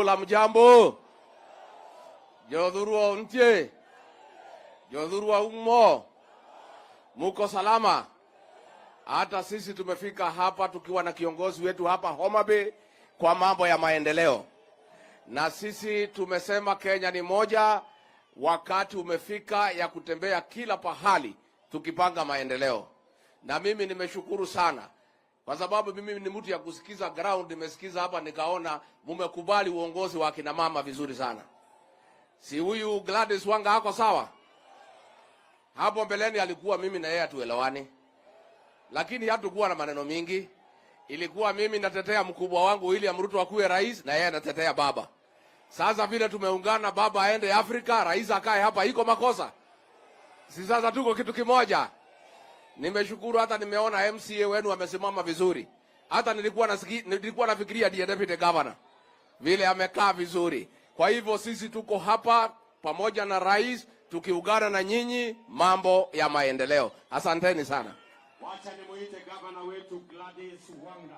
La mjambo. Jodhurua untie. Jodhurua umo. Muko salama. Hata sisi tumefika hapa tukiwa na kiongozi wetu hapa Homa Bay kwa mambo ya maendeleo. Na sisi tumesema Kenya ni moja, wakati umefika ya kutembea kila pahali tukipanga maendeleo. Na mimi nimeshukuru sana. Kwa sababu mimi ni mtu ya kusikiza ground, nimesikiza hapa nikaona mumekubali uongozi wa kina mama vizuri sana. Si huyu Gladys Wanga hako sawa? Hapo mbeleni alikuwa mimi na yeye atuelewani. Lakini hatukuwa na maneno mingi. Ilikuwa mimi natetea mkubwa wangu William Ruto akuwe rais na yeye anatetea baba. Sasa vile tumeungana, baba aende Afrika, rais akae hapa, iko makosa? Si sasa tuko kitu kimoja. Nimeshukuru hata nimeona MCA wenu amesimama vizuri. Hata nilikuwa nafikiria ndiye deputy governor. Vile amekaa vizuri. Kwa hivyo sisi tuko hapa pamoja na rais tukiungana na nyinyi mambo ya maendeleo. Asanteni sana. Wacha nimuite governor wetu Gladys Wanga.